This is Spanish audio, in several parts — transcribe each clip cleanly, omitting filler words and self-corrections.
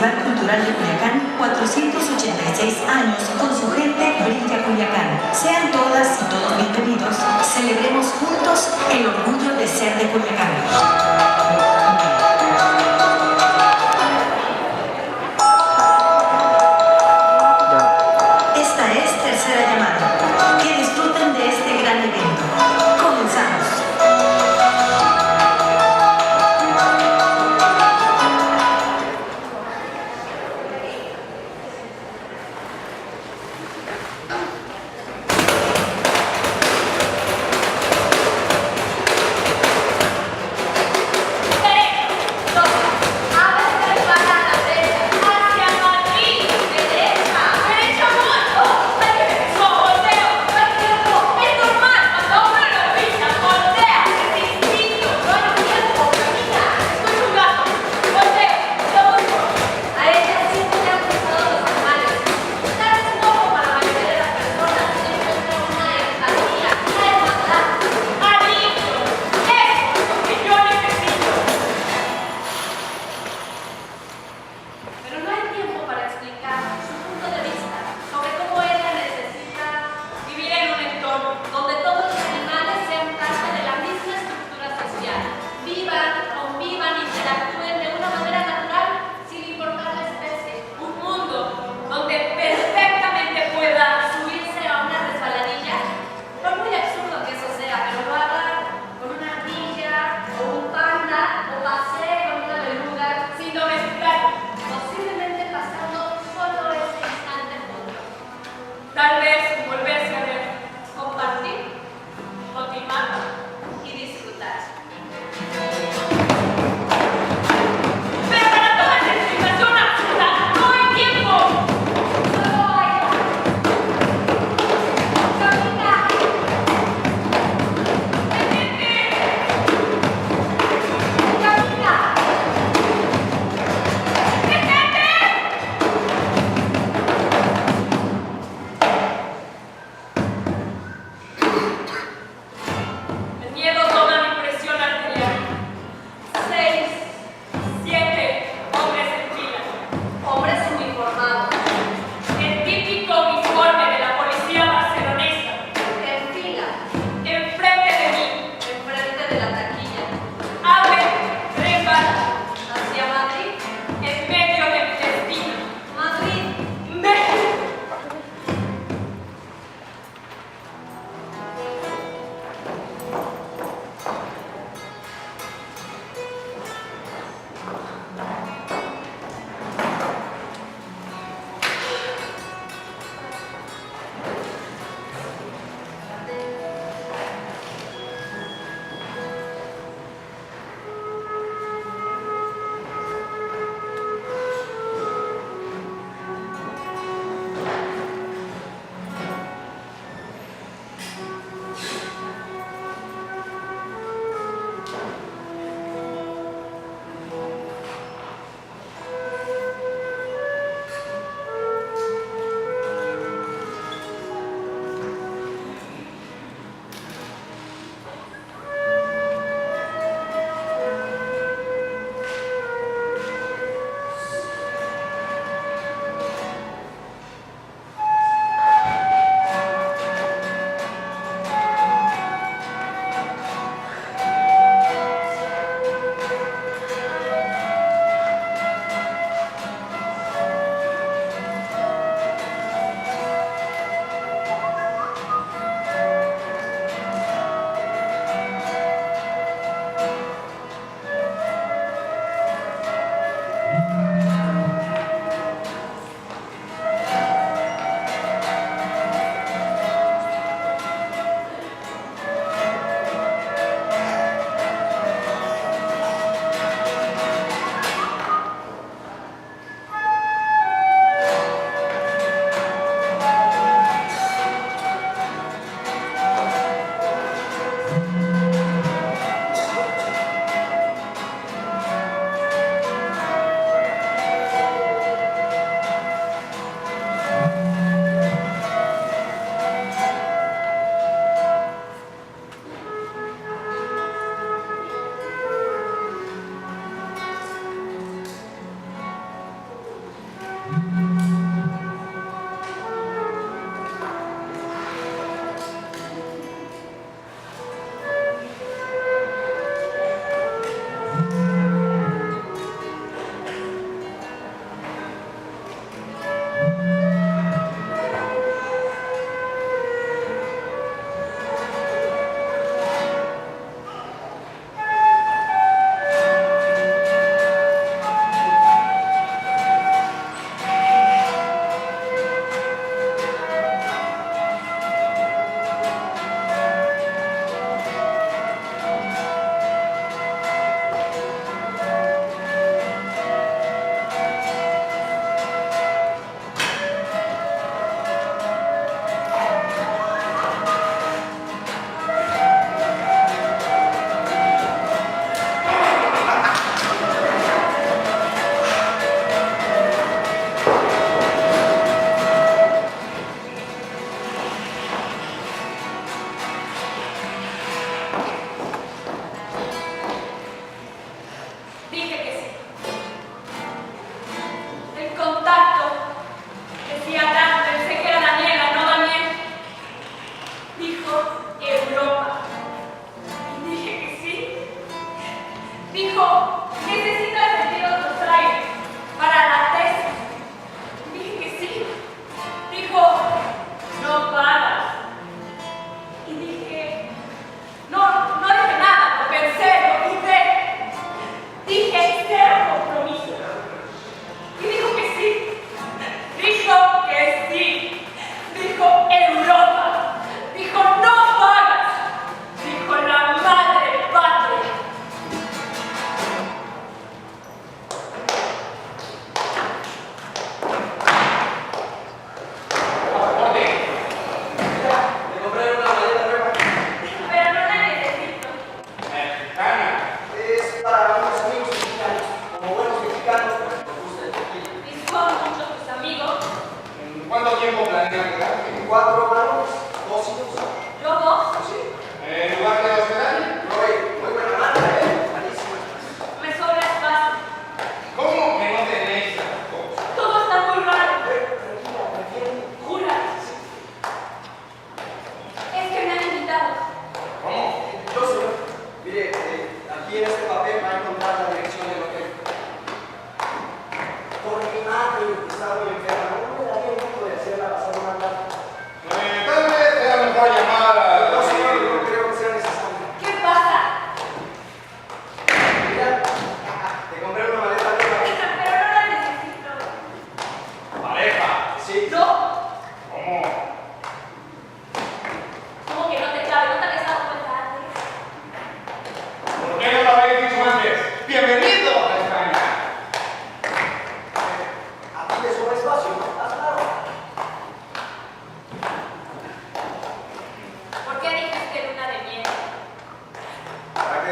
Festival Cultural de Culiacán, 486 años, con su gente brilla Culiacán. Sean todas y todos bienvenidos. Celebremos juntos el orgullo de ser de Culiacán. Esta es Tercera Llamada. Que disfruten de este gran evento. Comenzamos.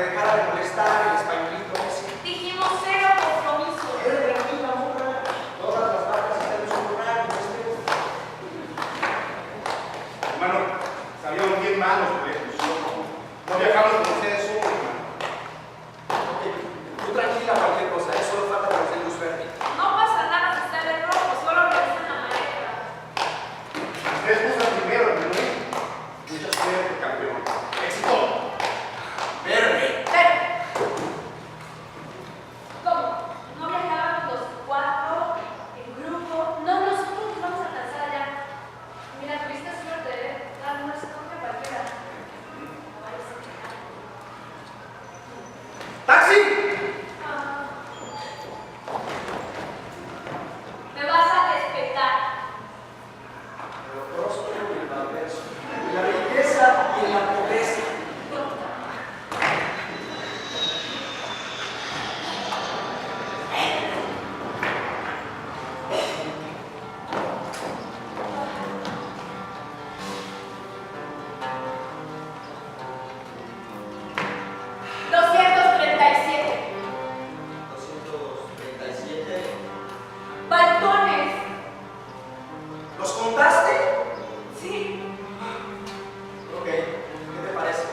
que dejara de molestar el españolito ese. Dijimos cero compromiso. Tranquila, morra. Todas las vacas están en su lugar. Hermano, salieron bien malos, pues. No viajamos con ustedes solo, hermano. Ok, tú tranquila cualquier cosa, solo falta conocer luz verde. No pasa nada si sale rojo, solo regresa la maleta. Ustedes buscan primero, hermano. Mucha suerte, campeón. ¡Éxito! Verde. Pero, ¿cómo? ¿No viajábamos los cuatro en grupo? No, nosotros nos vamos a alcanzar allá. Mira, tuviste suerte, ¿eh? No es coge cualquiera. ¡Taxi! Me vas a respetar. Lo próspero y el malverso. En la riqueza y en la pobreza. Balcones. ¿Los contaste? Sí. Ok, ¿qué te parece?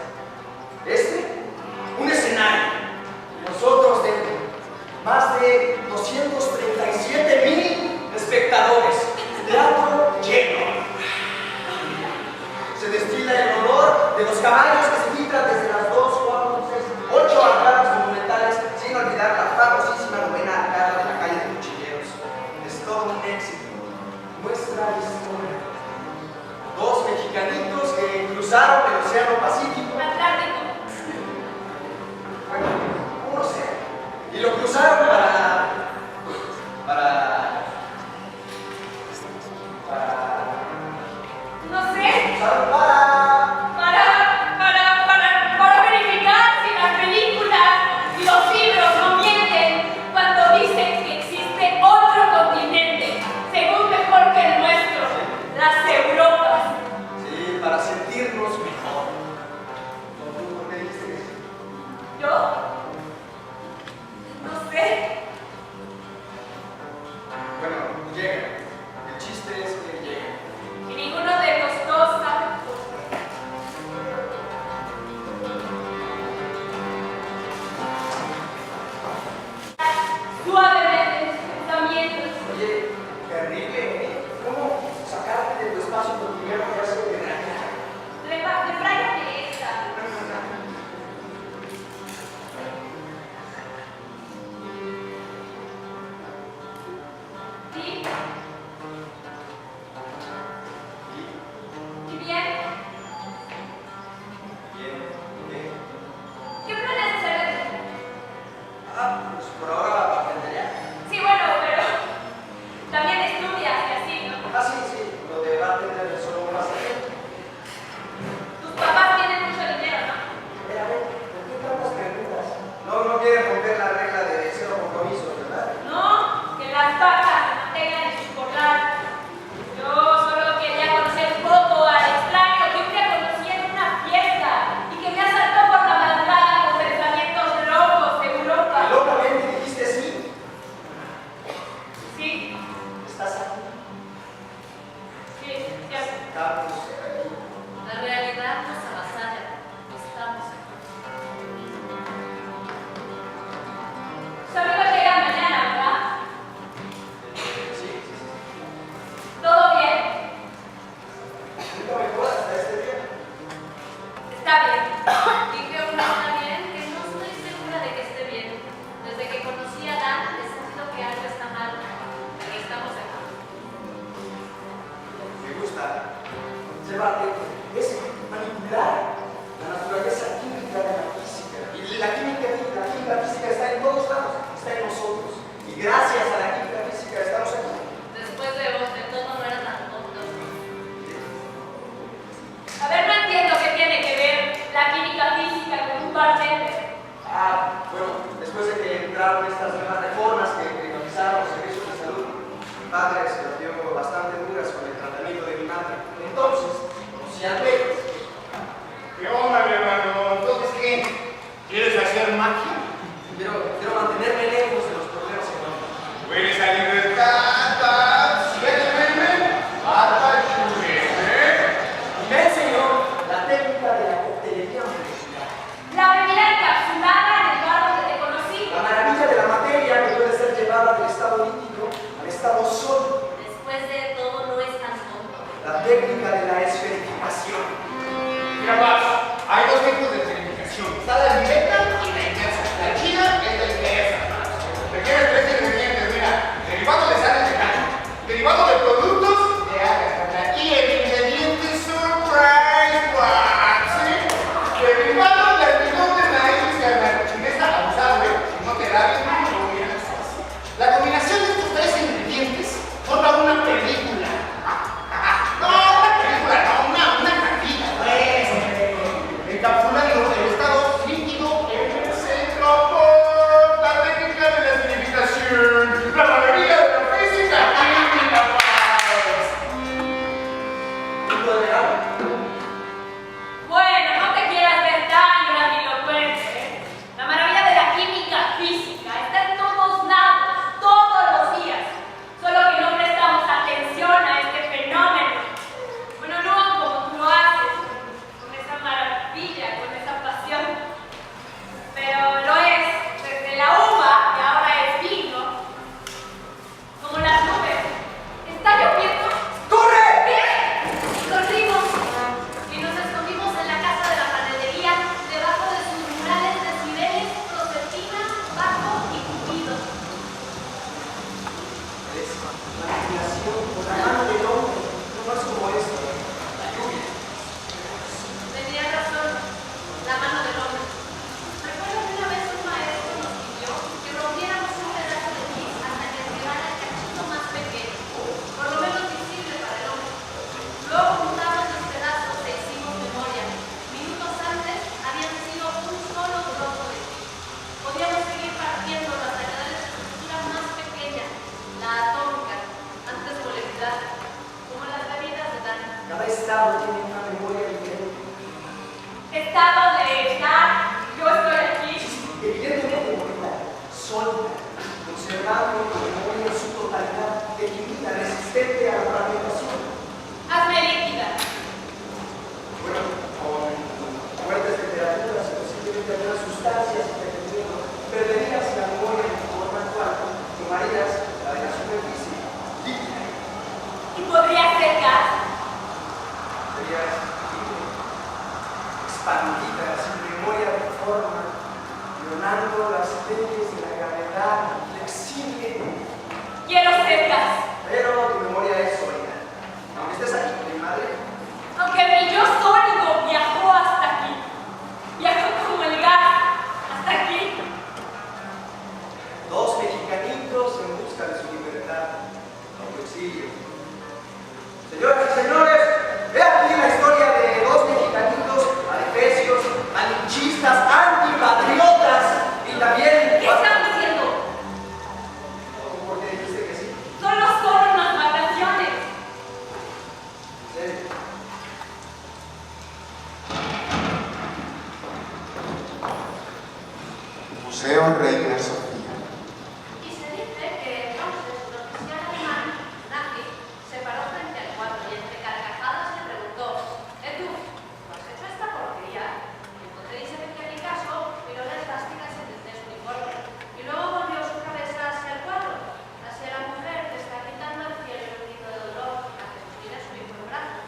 Un escenario. Nosotros dentro. Más de 237,000 espectadores. Teatro lleno. Se destila el olor de los caballos que se filtran desde las 2, 4, 6, 8 arcadas monumentales, sin olvidar la famosísima novena arcada de la calle de Cuchilleros. Es todo un éxito. Nuestra historia. Dos mexicanitos que cruzaron el Océano Pacífico. Atlántico. Bueno, uno sea. Y lo cruzaron para No sé. cruzaron Para verificar si las películas y los libros no mienten cuando dicen que existe otro continente, según mejor que el nuestro, las Europas. sí, para sentirnos mejor. ¿Tú por qué dijiste que sí? ¿Yo? No sé. Bueno, llega. El chiste es que llega. Y ninguno de los dos sabe por qué. Suavemente mis pensamientos. Oye, terrible, ¿eh? ¿Cómo sacarte de tu espacio cotidiano te hace de gracia? Repráyate esta. ¿Sí? ¿Y bien? Bien, bien. ¿Qué planeas hacer? Pues por ahora aprendería. Sí, bueno, pero también estudias y así, ¿no? Sí, lo de bartender es solo un pasatiempo. Tus papás tienen mucho dinero, ¿no? A ver, ¿por qué tantas preguntas? No quieres romper la regla de cero compromiso, ¿verdad? No, que las vacas se mantengan en su corral. Yo solo quería conocer un poco al extraño que un día conocí en una fiesta y que me asaltó por la madrugada con pensamientos locos de Europa. Y locamente dijiste sí. Sí, ¿Estás aquí? sí, cierto. Estamos aquí. La realidad nos avasalla. Estamos aquí. Su amigo llega mañana, ¿verdad? Sí. ¿Todo bien? Nunca mejor hasta este día. Está bien. Dije una está bien que no estoy segura de que esté bien. Desde que conocí a Dan he sentido que algo está mal. Pero estamos aquí. Me gusta. Llévate. Es manipular la naturaleza química de la física. Y la química física está en todos lados. Está en nosotros. Y gracias a la química física estamos aquí. Después de vos, de todo no era tan tonto. A ver, no entiendo qué tiene que ver la química física con un bartender. Bueno, después de que entraron estas nuevas reformas que privatizaron los servicios de salud, mi padre se las dio bastante duras con el tratamiento de mi madre. Entonces, conocí a Pedro. ¿Qué onda, mi hermano? Entonces, ¿qué? ¿Quieres pero lo es desde la uva, que ahora es vino, como las nubes. ¿Está lloviendo? ¡Corre! ¿Qué? Corrimos y nos escondimos en la casa de la panadería, debajo de sus murales de Cibeles, Josefina, Paco y Cupido. Es la inspiración por la mano del hombre, no más como esto, la lluvia. Tenía razón, la mano del hombre. Recuerdo que una vez un maestro nos pidió que rompiéramos un pedazo de gis hasta que llegara el cachito más pequeño, por lo menos visible para el hombre. Luego juntamos los pedazos e hicimos memoria. Minutos antes habían sido un solo trozo de gis. Podíamos seguir partiéndolo hasta quedar en su estructura más pequeña, la atómica, antes molecular, como las bebidas de Dan. Cada estado tiene una memoria diferente. Estado de estar, yo estoy aquí. Evidentemente bonita, sólida, conservando la memoria en su totalidad, definida, resistente a la fragmentación. Hazme líquida. Bueno, con fuertes temperaturas, posiblemente algunas sustancias interviniendo, perderías la memoria en tu forma actual, tomarías la de la superficie, líquida, Y podría ser gas. serías libre, expandida, sin memoria de forma, violando las leyes de la gravedad, flexible. Quiero ser gas. Pero tu memoria es sólida. Aunque estés aquí, mi madre, Aunque mi yo sólido viajó hasta aquí. Viajó como el gas hasta aquí. dos mexicanitos en busca de su libertad, bajo exilio. Señoras y señores, he aquí la historia de dos mexicanitos adefesios, malinchistas, antipatriotas y también... ¿Qué están diciendo? ¿Por qué dijiste que sí? Solo son unas vacaciones. Sí. Museo Reina Sofía. Y se dice que entonces el oficial alemán, nazi, se paró frente al cuadro y entre carcajadas le preguntó: tú has hecho esta porquería? Y el conde dice que en mi caso miró las plásticas de su uniforme y luego volvió su cabeza hacia el cuadro, hacia la mujer que está gritando al cielo y un grito de dolor a que sostiene su hijo en brazos.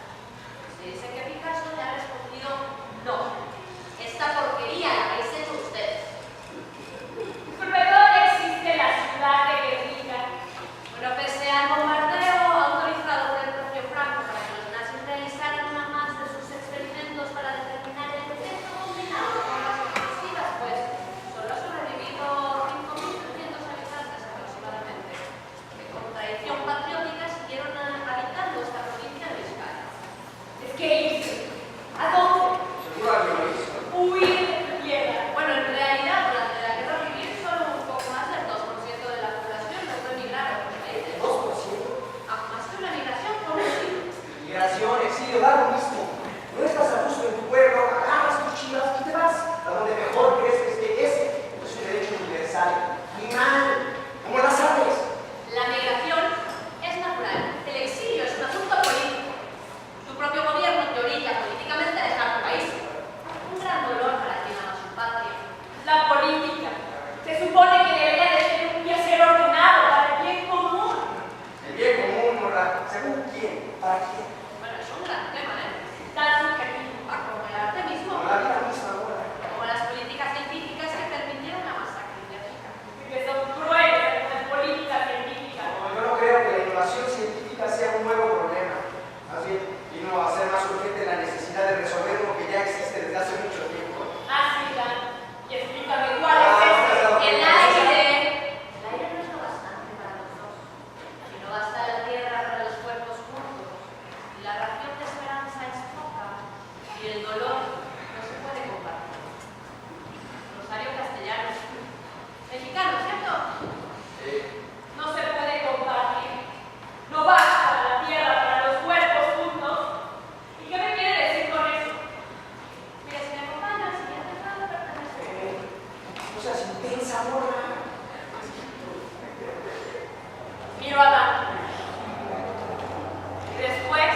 Se dice que Picasso le ha respondido: no, esta porquería la habéis hecho ustedes. ¿Por dónde existe la ciudad de Guernica? Bueno, pese al bombardeo autorizado por el propio Franco para que los nazis realizaran una más de sus experimentos para determinar el efecto combinado con las ofensivas, pues solo han sobrevivido 5.300 habitantes aproximadamente, que con tradición patriótica siguieron habitando esta provincia de Vizcaya. Es que irse. ¿A dónde? Seguro alguien lo hizo. Huir de tierra. Bueno, en realidad, durante la guerra civil, solo un poco más del 2% de la población logró emigrar a otros países. 2%. Más que una migración, por un siglo. Migración, exilio, da lo mismo. No estás a gusto en tu pueblo, agarras tus chivas y te vas a donde mejor crees que esté. Ese es un derecho universal. Animal, como las aves. La migración es natural. El exilio es un asunto político. Tu propio gobierno te orilla políticamente a dejar tu país. Un gran dolor para quien ama su patria. La política. Se supone que debería de ser un quehacer ordenado para el bien común. El bien común, Nora, ¿según quién? ¿Para quién? Bueno, es un gran tema, ¿eh? Tan subjetivo. Como el arte mismo. Como la vida misma, Nora. Como las políticas científicas que permitieron la masacre de África. Que son crueles las políticas científicas. No, yo no creo que la innovación científica sea un nuevo problema. Más bien, vino a ser más urgente la necesidad de resolver lo que ya existe desde hace mucho tiempo. Así, Dan. Y explícame cuál es ese. El aire. El aire no es lo bastante para los dos. Y no basta la tierra para los cuerpos juntos. Y la ración de esperanza es poca. Y el dolor no se puede compartir. Rosario Castellanos. Mexicano, ¿cierto? No se puede compartir. No basta la tierra para los cuerpos juntos. ¿Y qué me quiere decir con eso? Mira, si me acompaña al siguiente grado pertenece. No seas intensa, Nora. Miro a Dan. Y después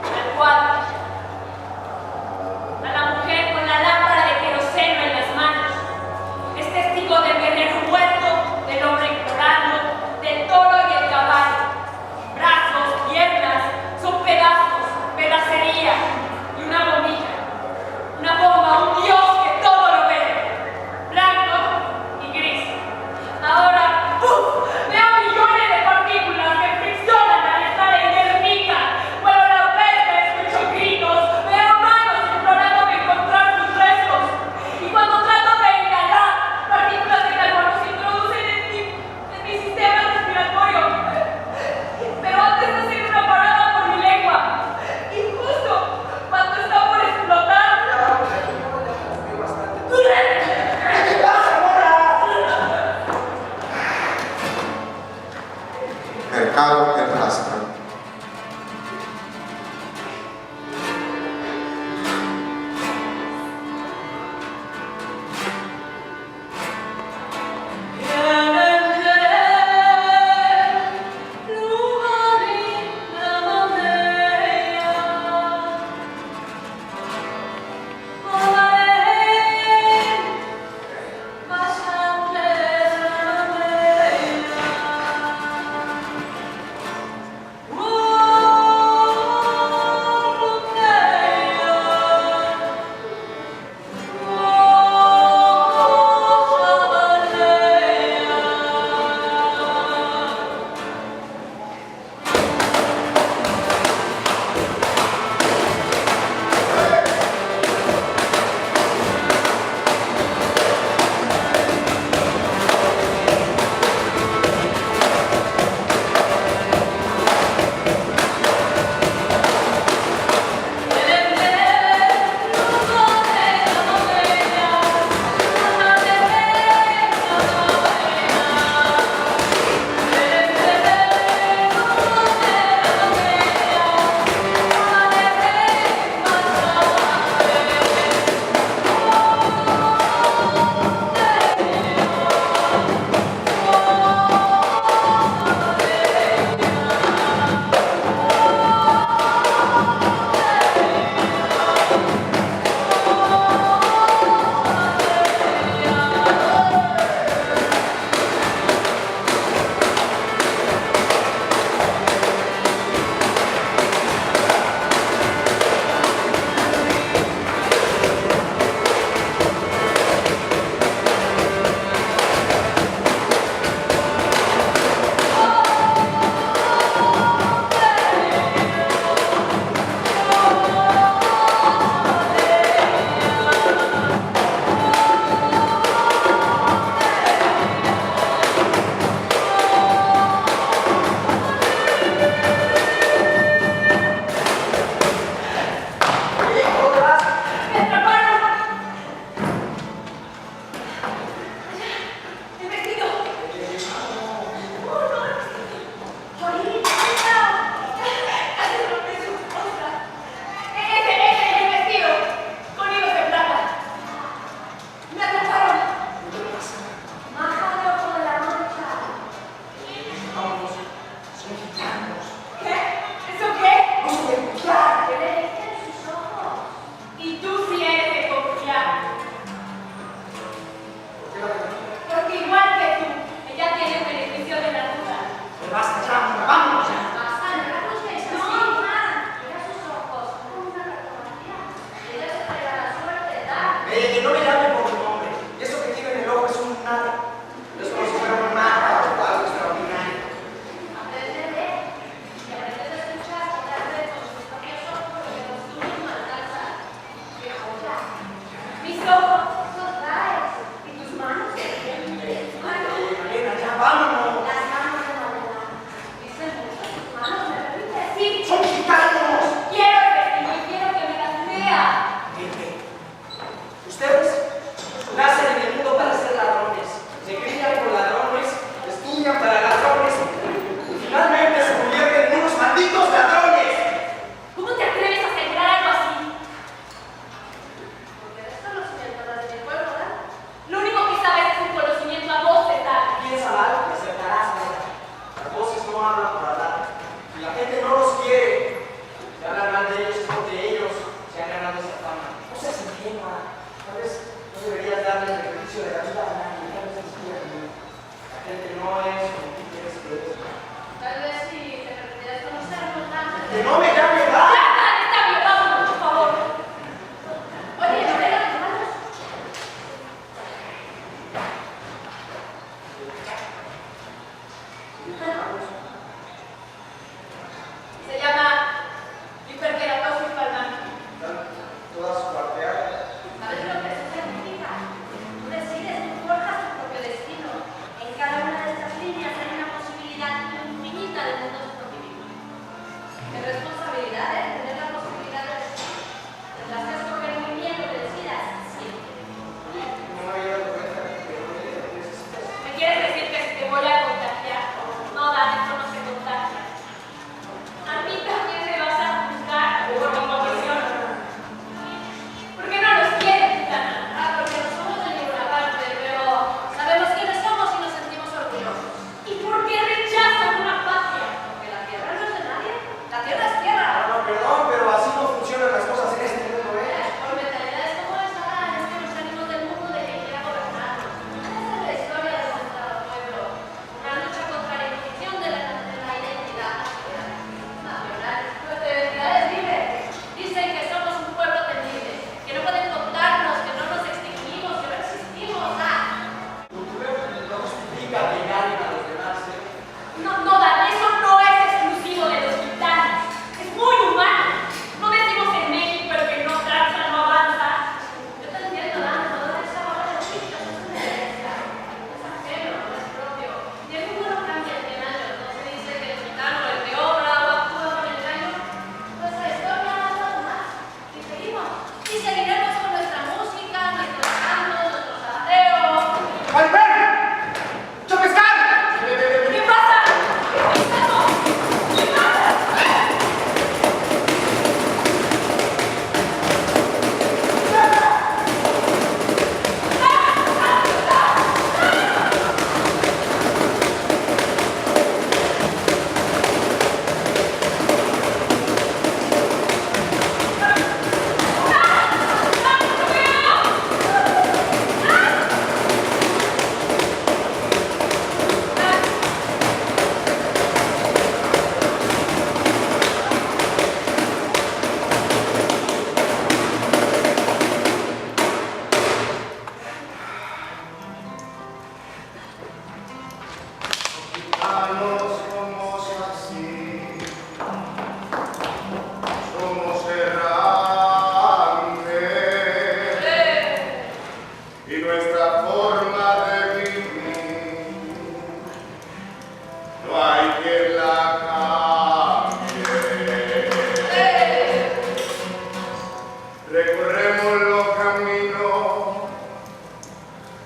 al cuadro. A la mujer con la lámpara de queroseno en las manos.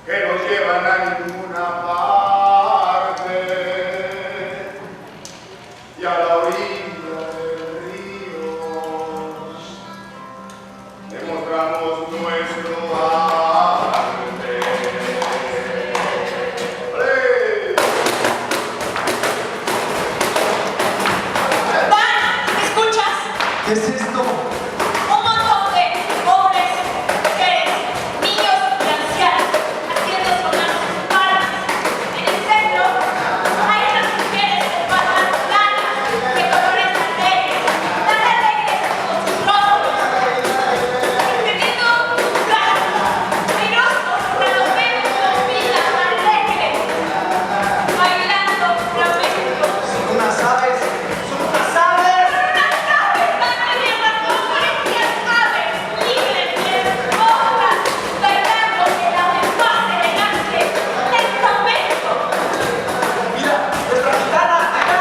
que no llevan a ninguna parte, y a la orilla del río demostramos nuestro arte. ¡Olé! ¡Van! ¿Me escuchas? ¿Qué es esto? Un montón de hombres, mujeres, niños y ancianos haciendo sonar sus palmas. En el centro hay unas mujeres con faldas blancas de colores alegres, tan alegres con sus rostros, teniendo brazos, airosos, redomendos con vidas alegres, bailando flamenco. Son unas aves, son unas aves. Mira, nuestra gitana, acá.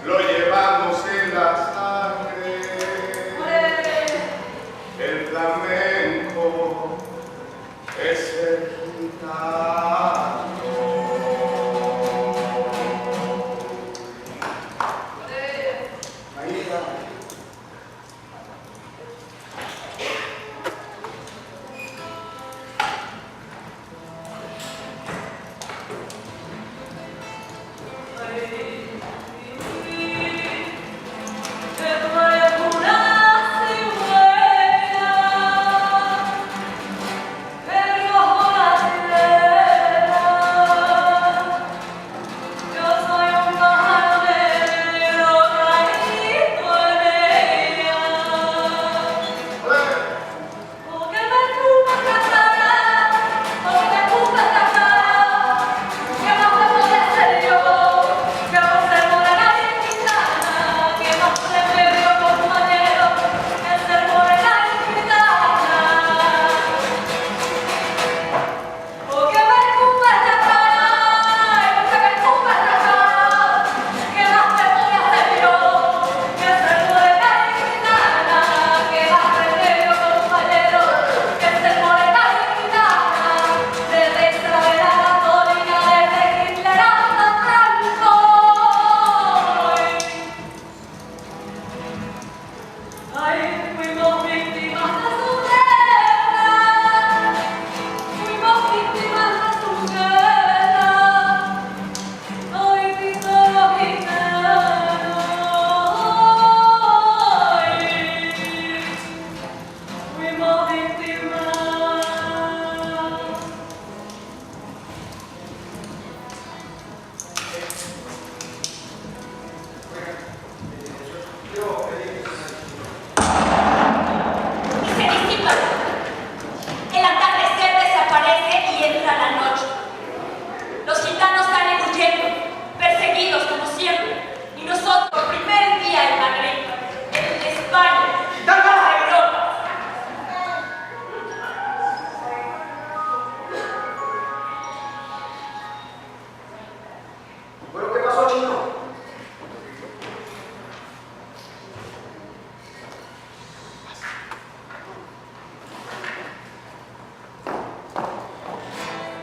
Lo llevamos en la sangre, el flamenco es el gitano. Ahí está. Pero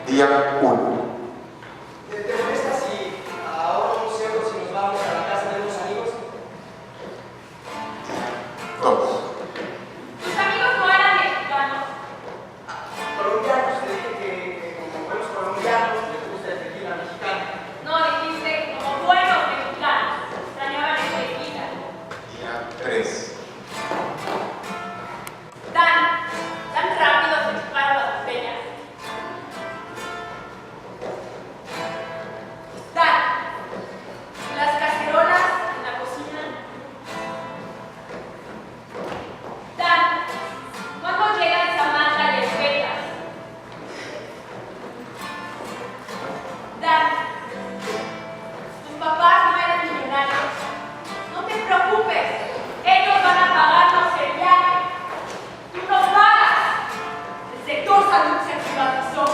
Día 1. ¿Te molesta si ahora un cerdo si nos vamos a la casa de unos amigos? Día 2. Tus amigos no eran mexicanos. Colombianos, te dije que como buenos colombianos les gusta el tequila mexicano. No, dijiste como buenos mexicanos. Extrañaban el tequila. Día 3. Tan rápido se disparan las botellas. Las cacerolas en la cocina. ¿Cuándo llegan Samantha y Espetas? Tus papás no eran millonarios. No te preocupes, ellos van a pagarnos el viaje. Tú no pagas. El sector salud se privatizó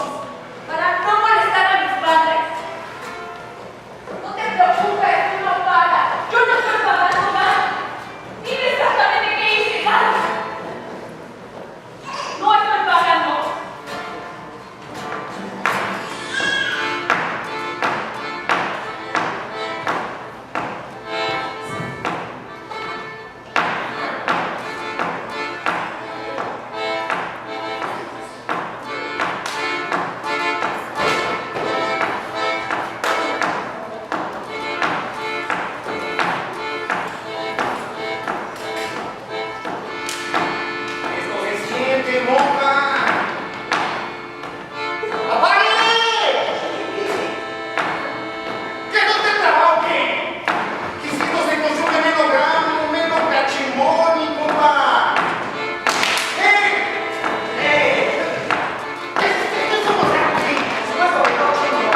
para no molestar a mis padres. No te preocupes, tú no pagas. Yo no estoy pagando nada. Dime exactamente qué hice, Carlos. No estoy pagando. Esto se siente, monja. ¡Apague! ¿Qué no te trabajo qué? Que si esto se consume menos gramo, menos cachimbón y compa. ¿Qué somos aquí? Si no es lo que no, chingo.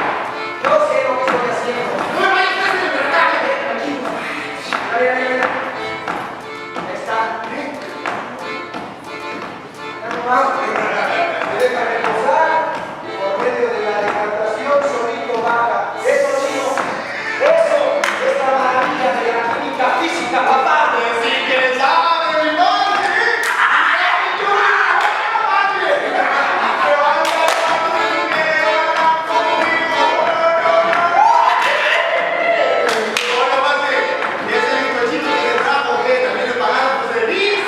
Yo sé lo que estoy haciendo. No me vayas a hacer verdad. Tranquilo. A ver. Ahí está. Ya no vamos. Me deja reposar por medio de la decantación solito baja. Eso, chino. Eso es la maravilla de la química física, papá. Sí que sabe, mi madre. Hola, madre. Y ese bizcochito que le trajo, que también le pagaron por servicio.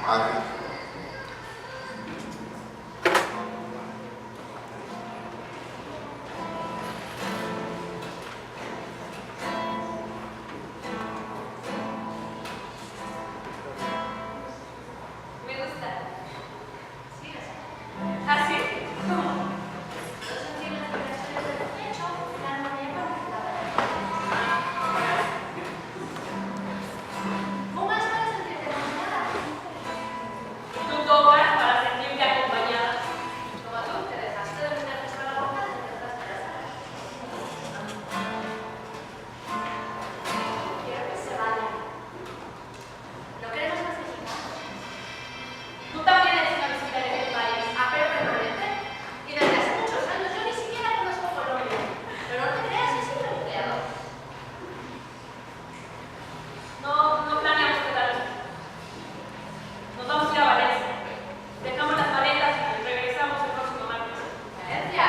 Adri. Me gusta. Sí, lo sé. ¿Ah, sí? ¿Cómo? Los sentimos de relaciones del pecho, la armonía conectada. ¿Fumas para sentirte acompañada? Tú tomas para sentirte acompañada. Como tú, te dejaste de meter sobre la boca desde detrás de la sala. Quiero que se vayan. No queremos más visitas. Tú también eres una visita de este país. A pero permanente. Y desde hace muchos años yo ni siquiera conozco Colombia. Pero no te creas, he sido empleado. No planeamos quedarnos. Nos vamos a ir a Valencia. Dejamos las maletas y regresamos el próximo martes. Valencia,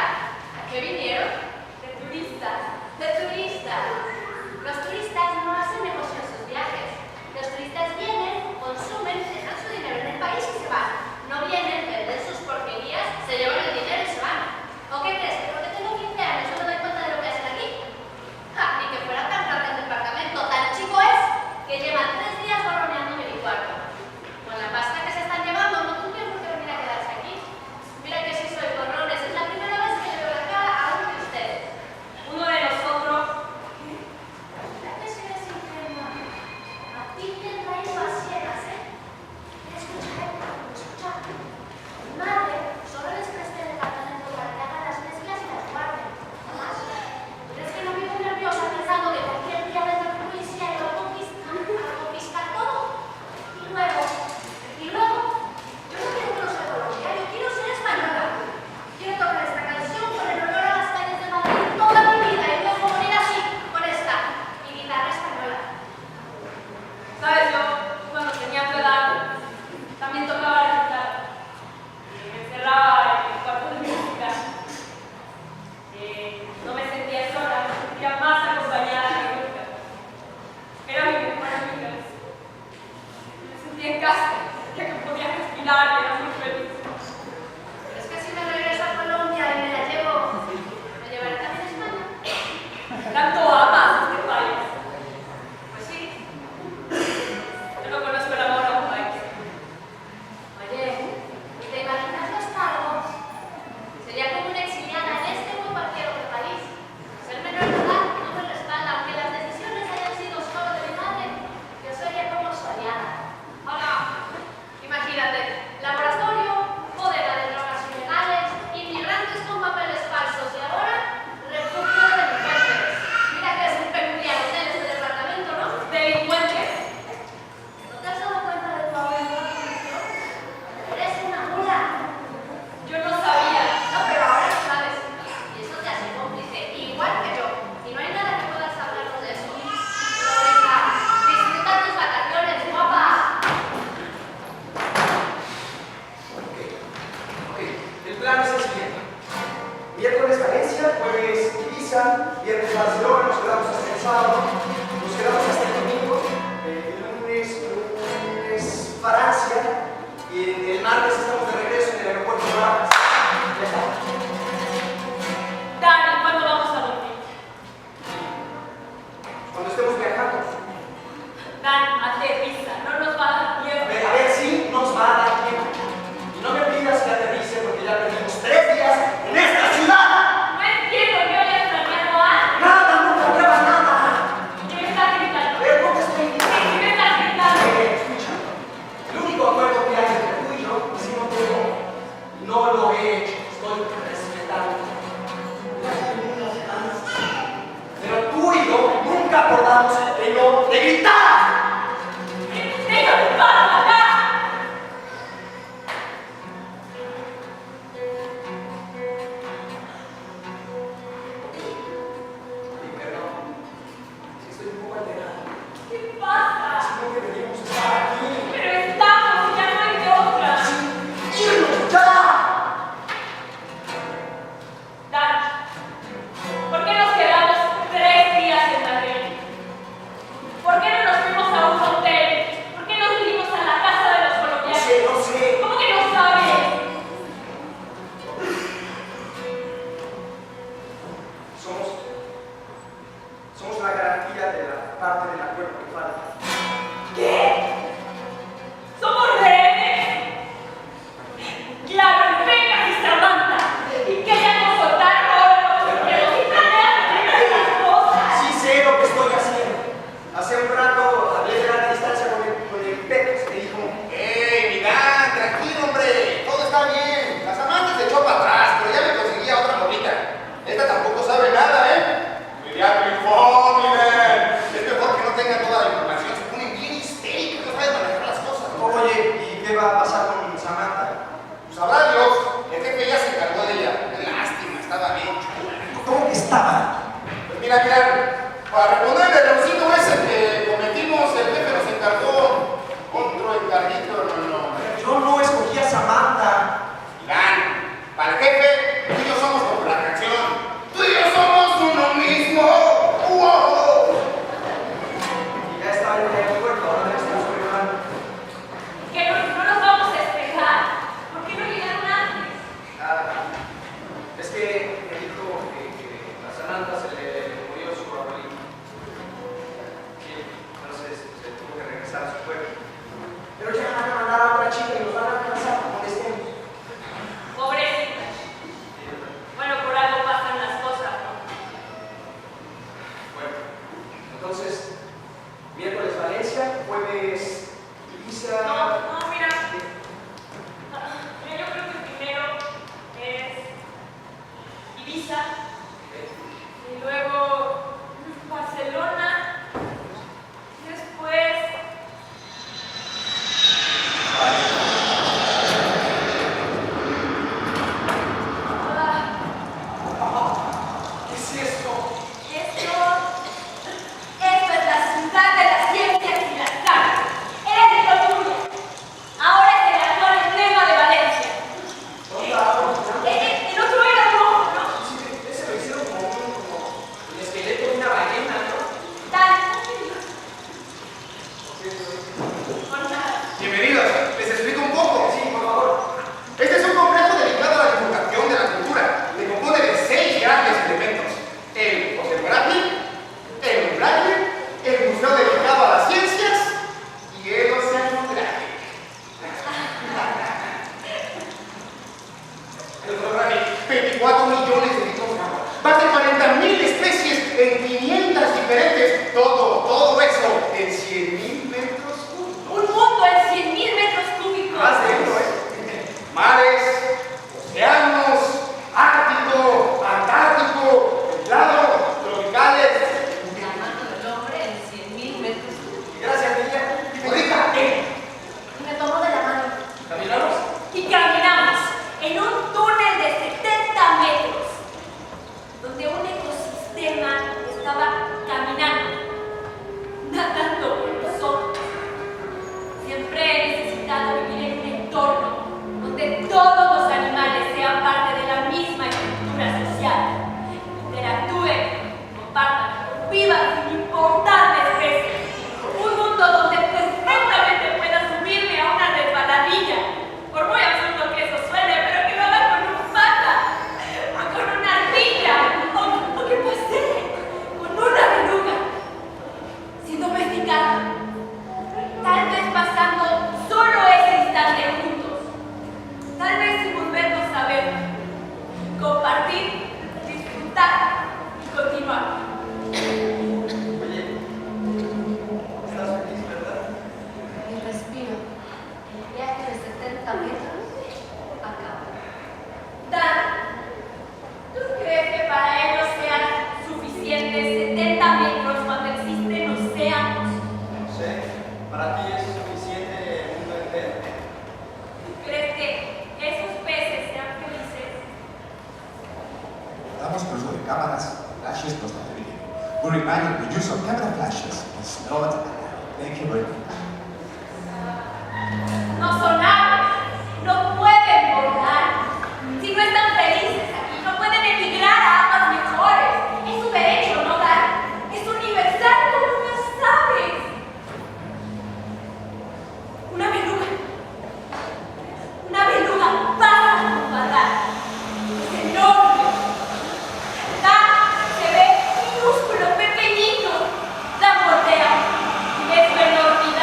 ¿a qué vinieron? De turistas. De turistas. Los turistas no hacen negocio en sus viajes. Los turistas vienen, consumen, dejan su dinero en el país y se van. No vienen, venden sus porquerías, se llevan el dinero y se van. ¿O qué crees? ¿Que porque tengo 15 años no me doy cuenta de lo que hacen aquí? ¡Ja! Ni que fuera tan grande el departamento. Tan chico es que llevan 3 días gorroneándome mi cuarto. Con la pasta que se están llevando, no tendrían por qué venir a quedarse aquí. Mira que sí soy gorrones. Es la primera vez que le veo la cara a uno de ustedes. Uno de nosotros. La que soy así ingenua. A ti te he traído a ciegas, ¿eh? Escucha. Mi madre solo les presté el departamento para que hagan las mezclas y las guarden. ¿No más? ¿Crees que no vivo nerviosa pensando que cualquier día vendrá la policía y lo va a confiscar todo? Y luego, yo no quiero conocer Colombia, yo quiero ser española. Quiero tocar esta canción con el olor a las calles de Madrid toda mi vida y luego morir así, con esta, mi guitarra española. ¿Sabes? Yo, cuando tenía tu edad, también tocaba la guitarra. Me encerraba en el cuarto de música. No me sentía sola, me sentía más acompañada que nunca. Era mi mejor amiga. Me sentía en casa, sentía que podía respirar y era muy feliz. Pero es que si me regreso a Colombia y me la llevo, ¿me llevaré también a España? Tanto amas este país. Pues sí. Yo no conozco el amor a un país. Oye, ¿y te imaginas los cargos? Sería como una exiliada en este o en cualquier otro país. Ser menor de edad no me respalda, aunque las decisiones hayan sido solo de mi madre. Yo sería como su aliada. Ahora, imagínate, la ¿Qué va a pasar con Samantha? Pues sabrá Dios, el jefe ya se encargó de ella. Qué lástima, estaba bien chula. ¿Cómo que estaba? Pues mira, para reponer el errorcito ese que cometimos, el jefe nos encargó otro encarguito, hermano. Yo no escogí a Samantha. Iván, para el jefe, tú y yo somos como la canción. Tú y yo somos uno mismo. ¡Wow! Y ya estaba en el aeropuerto, ahora me están sobrevolando. Que no nos vamos a esperar. ¿Por qué no llegaron antes? Es que me dijo que a Samantha se le murió su abuelito. Sí, entonces se tuvo que regresar a su pueblo. Pero ya van a mandar a otra chica y nos van a alcanzar como estemos. Pobrecita. Bueno, por algo pasan las cosas, ¿no? Bueno, entonces, miércoles Valencia, jueves Ibiza. No, mira. Yo creo que primero es Ibiza y luego Barcelona y después ¿Qué es esto? esto es la ciudad de las ciencias y las artes. Eres lo tuyo. Ahora es el actual emblema de Valencia. ¿Dónde va? El otro era rojo, ¿no? Sí, ese lo hicieron como el esqueleto de una ballena, ¿no? Dale, con nada. Bienvenidos, les explico un poco. Sí, por favor. Este es un complejo dedicado a la divulgación de la cultura. Se compone de 6 grandes elementos. El Oceanographic, el Unblacked, el museo dedicado a las ciencias y el Oceanographic. El Oceanographic, 24 millones de litros de agua. Más de 40.000 especies en 500 diferentes. Todo eso en 100.000 metros cúbicos. Un mundo en 100.000 metros cúbicos. Más de esto, Mares, océanos, Ártico, Antártico, templado, tropicales. La mano del hombre en 100.000 metros cúbicos. Gracias, Lidia. Ahorita, Y me tomó de la mano. ¿Caminamos? Y caminamos en un túnel de 70 metros, donde un ecosistema estaba caminando, nadando por los ojos. Siempre he necesitado vivir en un entorno donde todos los animales sean parte de la misma estructura social, interactúen, compartan, vivan sin importar la especie. Un mundo donde perfectamente pueda subirme a una resbaladilla, por muy absurdo que eso suene, pero que lo haga con un pata, o con una ardilla, o que pasee con una beluga, sin domesticar, tal vez pasando solo ese instante juntos, tal vez sin volvernos a ver, compartir, disfrutar y continuar. Oye, estás feliz, ¿verdad? Y respiro. El viaje de 70 metros acaba. Dan, ¿tú crees que para ellos sean suficientes 70 metros cuando existen océanos? No sé, para ti es suficiente el mundo entero. ¿Crees que esos peces sean felices? Damos el uso de cámaras, flashes constante vídeo. We remind you the use of camera flashes is not allowed. Thank you very much. No son aves, no pueden volar. Si no están felices aquí, no pueden emigrar a aguas mejores. Es su derecho, ¿no, Dan? Es universal como las aves. Una beluga. Una beluga pasa por radar. Es enorme. Dan se ve minúsculo, pequeñito. Dan voltea y es su enormidad.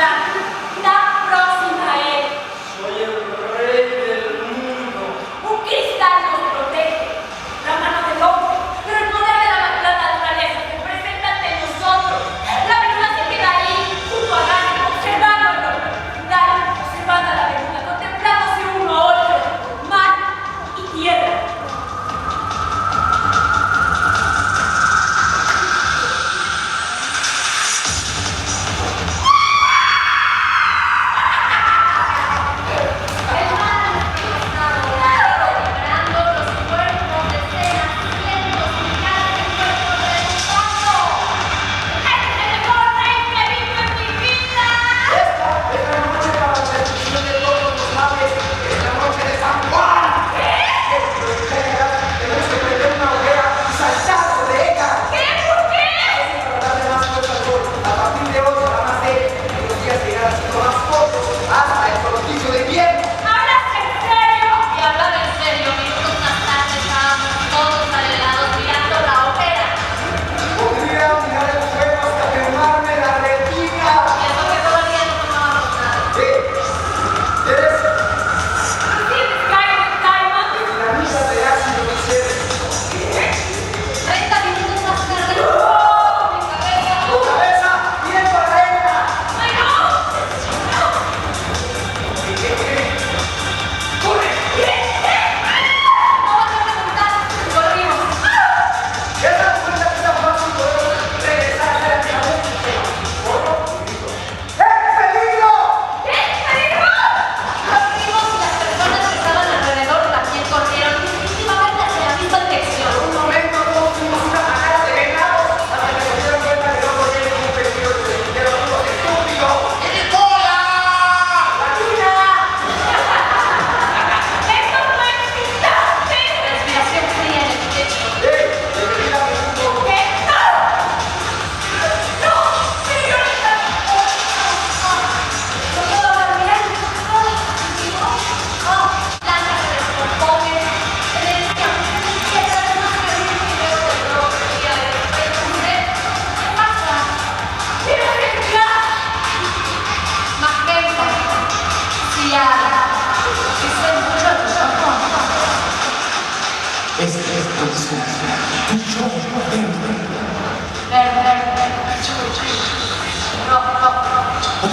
¿Por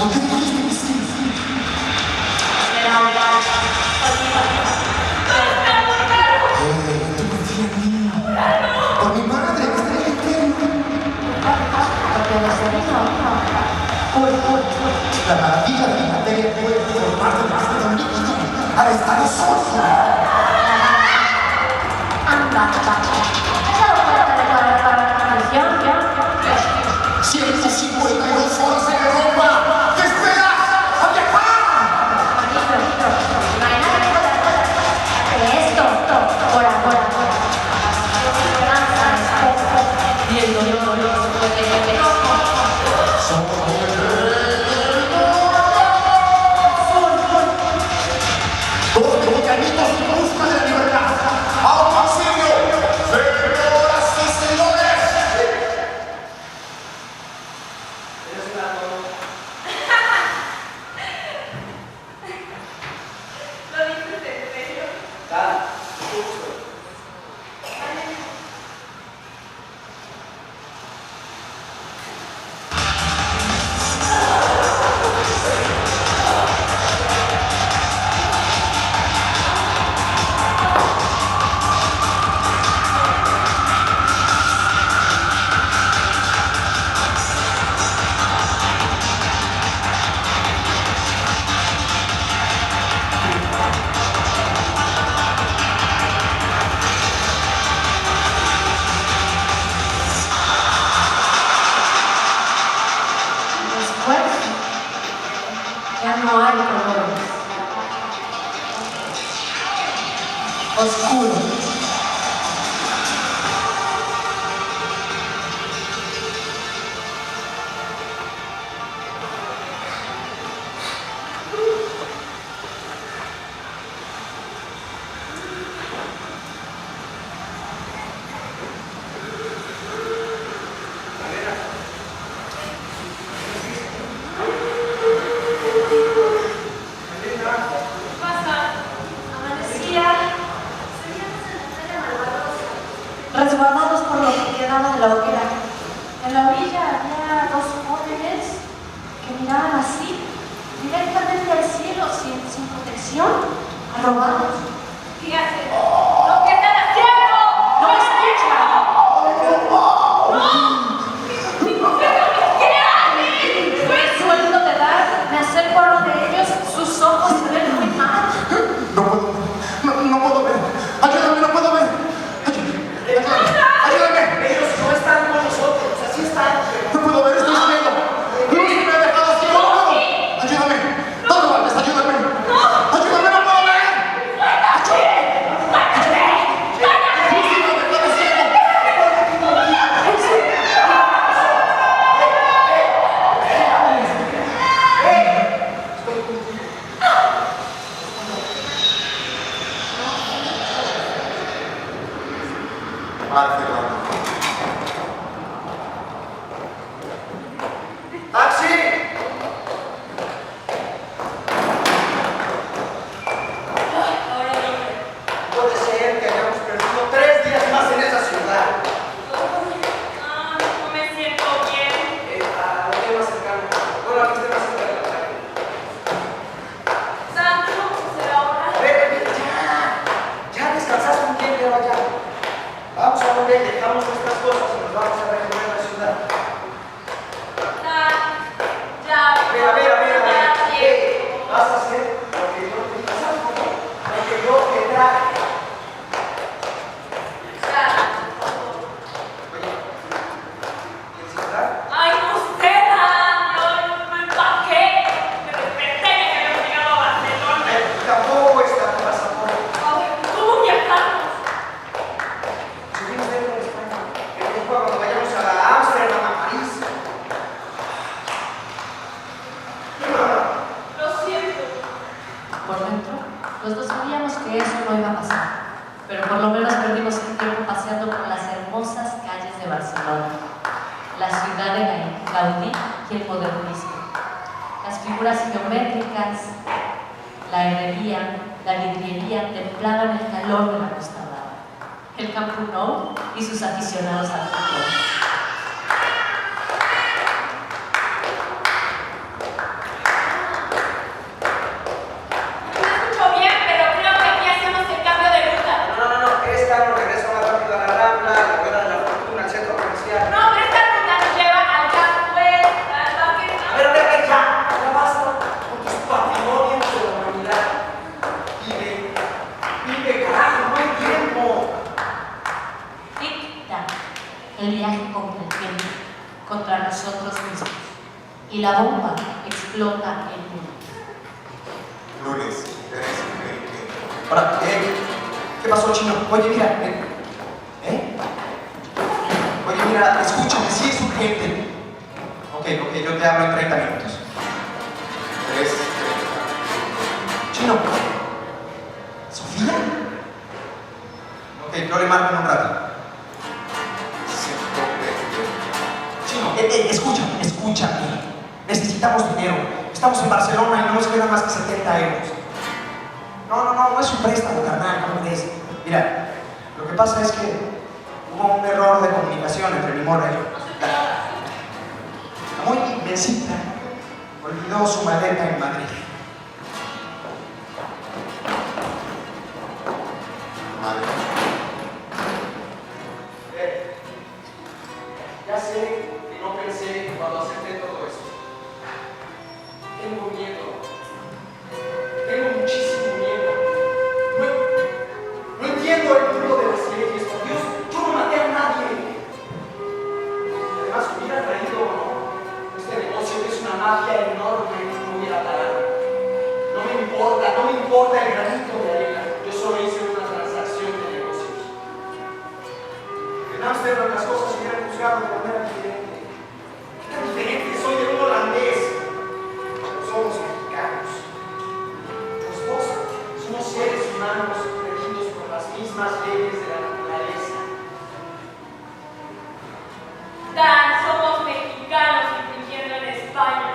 qué dijiste que sí? Tú confía en mí. Por mi madre, que estaré infierno. La maravilla de la materia puede formar parte de un líquido al estado sólido. ¡152 horas en Europa! ¿Qué esperas? ¡A viajar! Todos los bocanitos en busca de la libertad. ¡Auxilio! ¡Señoras y señores! Eres una tonta. ¿Lo dices en serio? Dale, justo. Después, ya no hay colores. Oscuro. ¿Qué pasa? Amanecía. Resguardados por lo que quedaba de la hoguera. En la orilla había dos jóvenes que miraban así, directamente al cielo, sin protección, arrobados. ¿Qué hacen? ¡Lo que están haciendo! ¡No escucha! ¿Qué hacen? Sueldo de dar, me acerco a uno de ellos, sus ojos se ven muy mal. No puedo ver. Ayúdame, no puedo ver. Ayúdame. Ellos no están con nosotros, así están. No puedo ver, estoy ciego. Lucy me ha dejado ciego. No puedo. Ayúdame. ¿Dónde vas? Ayúdame. Ayúdame, no puedo ver. Lucy me ha dejado ciego. Barcelona. ¡Taxi! Ahora dime. Puede ser que hayamos perdido 3 días más en esa ciudad. No me siento bien. A lo que más cercano. Bueno, aquí está más cerca de la calle. Santo, será hora. Ya descansaste un tiempo allá. Vamos a donde dejamos nuestras cosas y nos vamos a recorrer la ciudad. Ya. A ver. Ya, ¿Qué vas a hacer? Lo que yo te dije, lo que yo te traje. Ya. Oye, ¿y el celular? Ay, usted, yo me empaqué. Me desperté y me había llegado a Barcelona. Tampoco está tu pasaporte. Ay, ¿cómo viajamos? Subimos dentro de España. Cuando vayamos a Ámsterdam, a París. Lo siento. Por dentro, los dos sabíamos que eso no iba a pasar, pero por lo menos perdimos el tiempo paseando por las hermosas calles de Barcelona, la ciudad de Gaudí y el modernismo, las figuras geométricas, la herrería, la vidriería templaban el calor de la Costa Brava. el Camp Nou y sus aficionados al fútbol. No escucho bien, pero creo que aquí hacemos el cambio de ruta. No, esta nos regresa más rápido a la Rambla, a la Rueda de la Fortuna, al centro comercial. No, pero esta ruta nos lleva al Camp West, al Parque. A ver, ya basta con tus patrimonios de la humanidad. Vive, carajo, no hay tiempo. Tic-tac, el viaje contra el tiempo, contra nosotros mismos. Y la bomba explota el mundo. Lunes, eres increíble. Ahora, ¿qué pasó, Chino? Oye, mira, Oye, mira, escúchame, sí es urgente. Ok, yo te hablo en 30 minutos. Chino. ¿Sofía? Ok, yo le marco en un rato. Chino, escúchame. Necesitamos dinero. Estamos en Barcelona y no nos quedan más que 70 euros. No es un préstamo, carnal, ¿cómo crees? Mira, lo que pasa es que hubo un error de comunicación entre mi morra y yo. La muy inmensita olvidó su maleta en Madrid. Madre. Ya sé que no pensé cuando acepté todo esto. Tengo miedo. Tengo muchísimo miedo. No entiendo el mundo de las leyes. Por Dios, yo no maté a nadie. Además, hubiera traído o no este negocio, que es una mafia enorme, no hubiera parado. No me importa el granito de arena. Yo solo hice una transacción de negocios. En Ámsterdam las cosas se hubieran juzgado de manera diferente. Era diferente, soy de un holandés. Somos mexicanos. Los dos somos seres humanos regidos por las mismas leyes de la naturaleza. Dan, somos mexicanos infringiendo en España.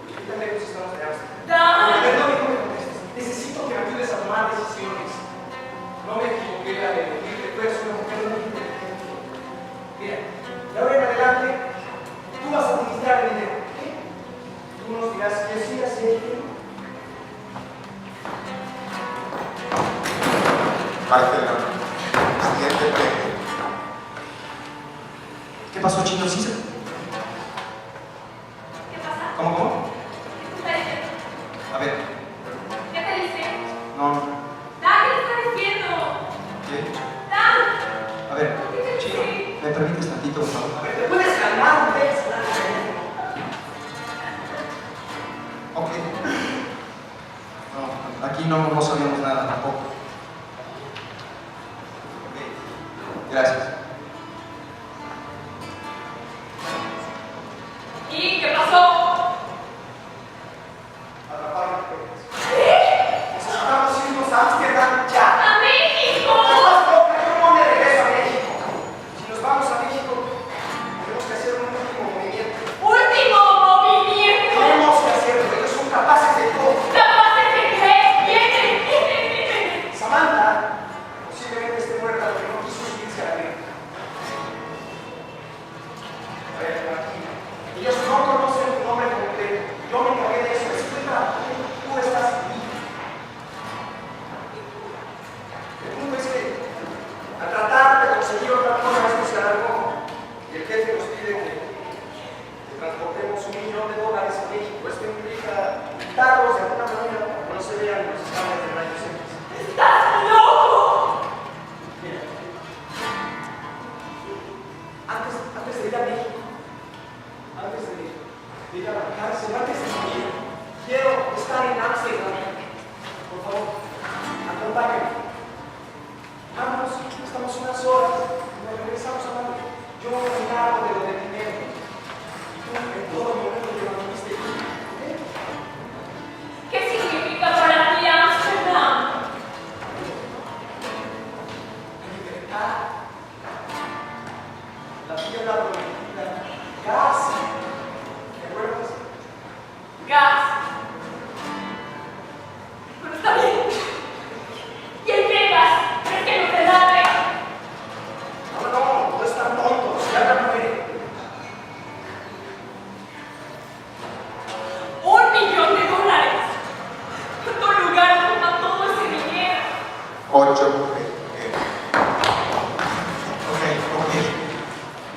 ¿Qué tan lejos estamos de Ámsterdam? Dan. Perdón, no me contestes. Necesito que me ayudes a tomar decisiones. No me equivoqué al elegirte. Tú eres una mujer muy inteligente. Mira, de ahora en adelante, tú vas a administrar el dinero. ¿Qué? Tú nos dirás que sí, así. Barcelona. Siguiente premio. ¿Qué pasó, Chino? ¿Sí se... ¿Qué pasa? ¿Cómo? ¿Qué te está diciendo? A ver, ¿Qué te dice? no. Dan, ¿qué te está diciendo? ¿Qué? Dan. A ver, ¿Qué te Chino, dice? ¿me permites tantito, por favor? A ver, ¿te puedes calmar? Ok. No, aquí no sabíamos nada tampoco. Ok, gracias. ¿Y qué pasó? Atraparon necesitamos irnos a Ámsterdam ya. ¡A México! ¡Estás loca! Yo no me regreso a México. Si nos vamos a México, tenemos que hacer un último movimiento. ¡Último movimiento! Tenemos que hacerlo. Ellos son capaces de todo. ¿Capaces de qué? Vienen. Samantha posiblemente esté muerta porque no quiso subirse a la guerra.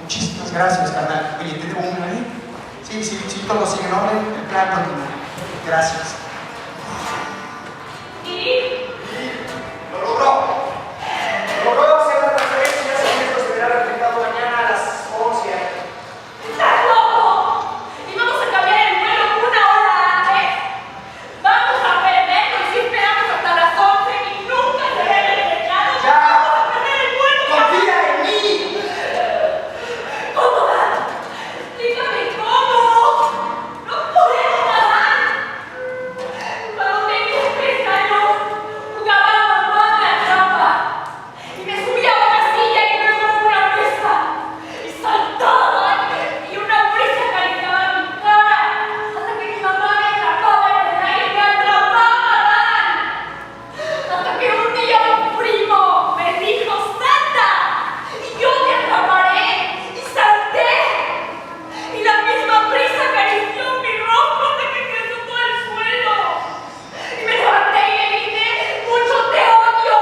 Muchísimas gracias, carnal. Oye, ¿te debo una ahí? Sí, todo sigue en orden. El plan continúa. Gracias. ¿Y? ¡Lo logró! ¡Lo logró hacer la transferencia! Esto se verá replicado mañana a las 11 a.m. ¡Estás loco! ¿Y vamos a cambiar el vuelo una hora antes? ¡Vamos a perderlo! ¿Y si esperamos hasta las 11 y nunca se ve el mercado? ¡Ya! ¡Vamos a perder el vuelo! ¡Confía en mí! ¿Cómo va? Dígame cómo. No podemos nadar. Cuando tenía 3 años, jugaba a mamá en la trampa. Y me subía a una silla y luego a una mesa. Y saltaba. Y una brisa acariciaba mi cara. Hasta que mi mamá me atrapaba en el aire y me atrapaba a dar. Hasta que un día un primo me dijo: ¡salta! Y yo te atraparé. Y salté. Y la misma brisa acarició mi rostro hasta que creció todo el suelo. Y me levanté y le dije: mucho te odio.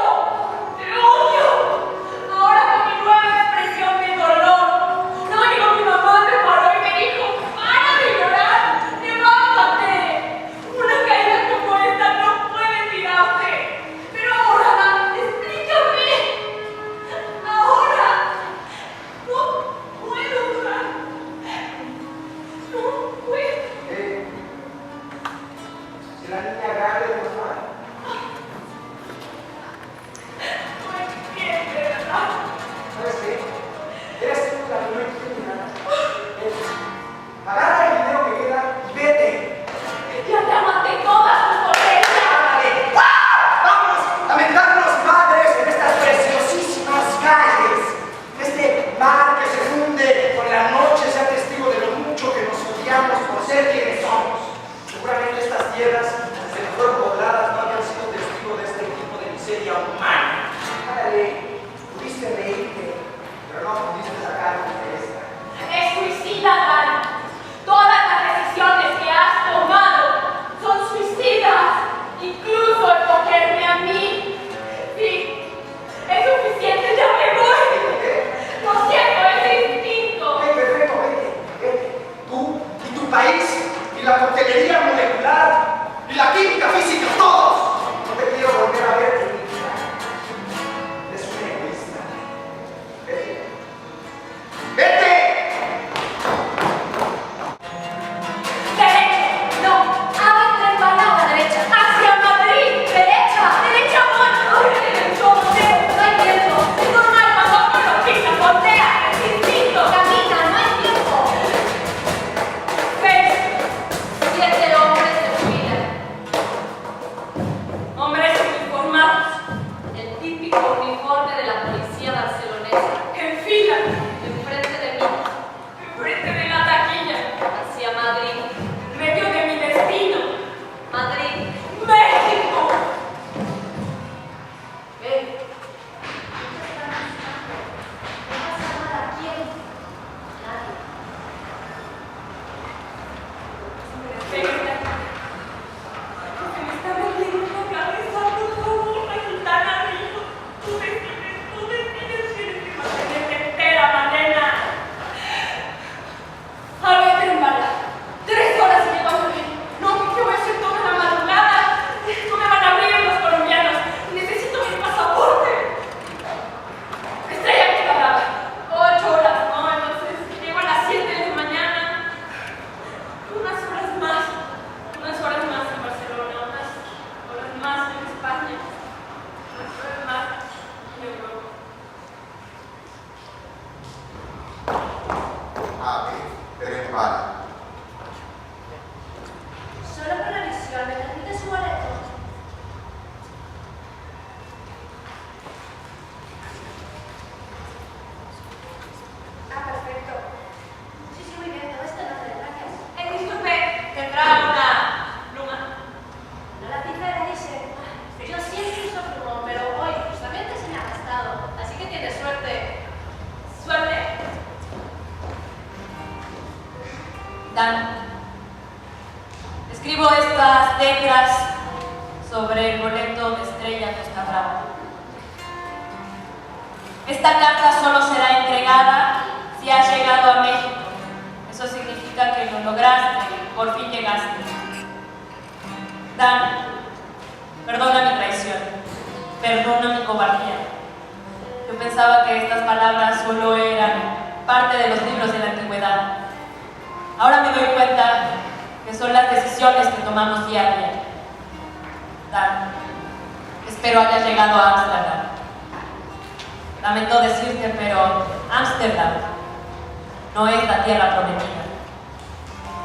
Te odio. Ahora con mi nueva expresión de dolor. Luego mi mamá me paró y me dijo: para de llorar. Levántate. Una caída como esta no puede tirarte. Pero ahora, explícame. Ahora no puedo llorar. No puedo. Si la niña grande de mamá. No entiende, ¿verdad? ¿Sabes qué? Eres tú la que no entiende nada. Agarra el dinero que queda y vete. Ya te maté todas tus potencias. ¡Ándale! ¡Vamos a mentarnos madres en estas preciosísimas calles! Este mar que se funde con la noche sea testigo de lo mucho que nos odiamos por ser quienes somos. Seguramente estas tierras, desde que fueron pobladas, no habían sido testigo de este tipo de miseria humana. Ándale, pudiste reírte, pero no pudiste sacar de esta. Es suicida, Dan. Todas las decisiones que has tomado son suicidas. Incluso el cogerme a mí. Sí, es suficiente, ya me voy. Lo siento, es instinto. Perfecto, vete. Tú y tu país y la coctelería molecular y la química física, todos. No te quiero volver a ver en mi vida. Es un egoísta. Vete. ¡Vete! Derecha, no, haga 3 palas a la derecha. Hacia Madrid, derecha, amor. Ay, no hay tiempo. Es normal, pasó por los pisos, voltea, es instinto. Camina, no hay tiempo. 6, 7 hombres de su vida. Hombres uniformados. El típico uniforme de la policía barcelonesa. En fila, enfrente de mí. Enfrente de la taquilla. Hacia Madrid. En medio de mi destino. Madrid. México. Ven. ¿No vas a amar a quién? Nadie. Se me está volviendo la cabeza, por favor, Sultana Río. Tú decides, tienes que mantenerte entera, Malena. A ver, Trembala, 3 horas y llego a dormir. No, ¿qué voy a hacer toda la madrugada? No me van a abrir los colombianos. Necesito mi pasaporte. Estrella que hablaba. 8 horas, no, entonces llego a las 7 de la mañana. Unas horas más en Barcelona, unas horas más en España, unas horas más en Europa. Vale. Solo con la visión, ¿me permite su boleto? Ah, perfecto. Sí, muy bien, todo esto no te gracias. Disculpe, ¿tendrá una pluma? ¿No la lapicera dice? Yo siempre uso plumón, pero hoy justamente se me ha gastado, así que tienes suerte. ¿Suerte? Dan, escribo estas teclas sobre el boleto de Estrella Costa Brava. Esta carta solo será entregada si has llegado a México. Eso significa que lo lograste, por fin llegaste. Dan, perdona mi traición, perdona mi cobardía. Yo pensaba que estas palabras solo eran parte de los libros de la antigüedad. Ahora me doy cuenta que son las decisiones que tomamos día a día. Dan, espero hayas llegado a Ámsterdam. Lamento decirte, pero Ámsterdam no es la tierra prometida.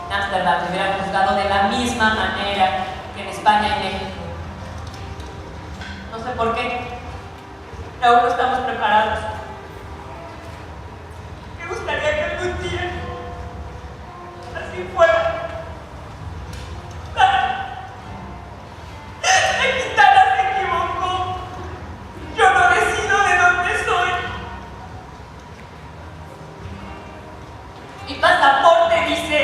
En Ámsterdam te hubieran juzgado de la misma manera que en España y México. No sé por qué, pero aún no estamos preparados. Me gustaría que algún día así fuera. La gitana se equivocó. Yo no decido de dónde soy. Mi pasaporte dice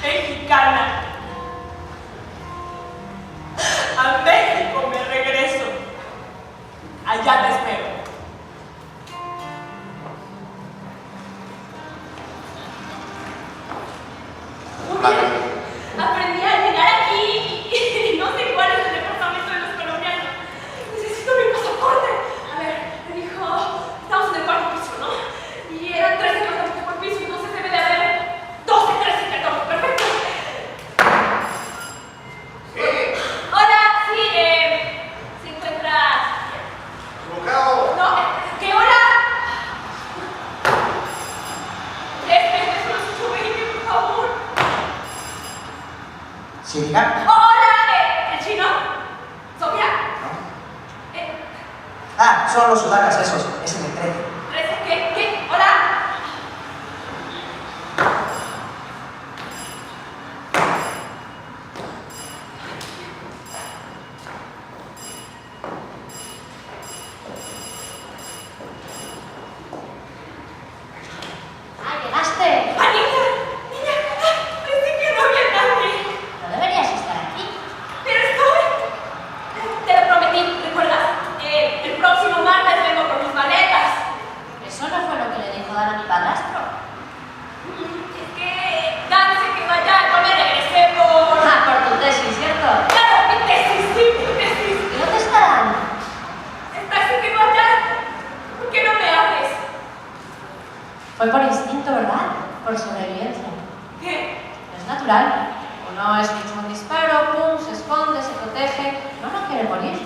mexicana. A México me regreso. Allá te espero. Aprendí a llegar aquí y no sé cuál es el departamento de los colombianos. Necesito mi pasaporte. A ver, me dijo, estamos en el cuarto piso, ¿no? Y eran 13 kilómetros por piso, entonces debe de haber 12, 13, 14. Perfecto. Hola, sí, ¿se encuentra? Equivocado. No, ¿qué hora? Este no se sube, por favor. ¿Sí, diga? Oh, hola, el chino. ¿Sofía? Ah, son los sudacas esos. Es en el tren. ¿Qué? Hola. ¡Ah, llegaste! ¡Anita! ¡Niña! Pensé que no había nadie. No deberías estar aquí. ¡Pero estoy! Te lo prometí, ¿recuerdas? El próximo martes vengo con mis maletas. Eso no fue lo que le dijo Dan a mi padrastro. Es que Dan dice que vaya, yo me regresé por... Ah, por tu tesis, ¿cierto? ¡Claro, mi tesis! ¡Sí, mi tesis! ¿Y dónde estarán? ¿Estás que no allá? ¿Por qué no me hables? Fue por instinto, ¿verdad? Por sobrevivencia. ¿Qué? Es natural. Uno escucha un disparo, pum, se esconde, se protege. No quiere morir.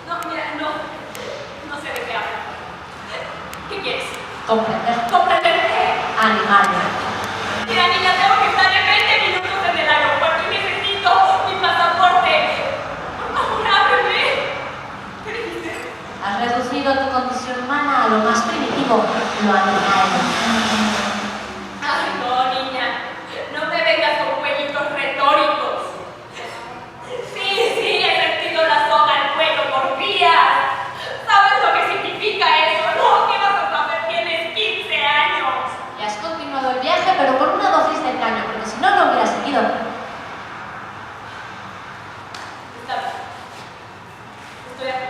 No, mira, no sé de qué hablas. ¿Qué quieres? Comprender. ¿Comprender qué? Animal. Mira, niña, tengo que estar en 20 minutos en el aeropuerto y necesito mi pasaporte. Por favor, ábreme. ¿Qué dijiste? Has reducido tu condición humana a lo más primitivo, lo animal. Ay, no, niña. No me vengas con jueguitos retóricos. Sí, he sentido la soga al cuello por días. ¿Sabes lo que significa eso? No, ¿qué vas a saber? Tienes 15 años. Y has continuado el viaje, pero con una dosis de engaño, porque si no, no hubieras seguido. Está bien. Estoy aquí.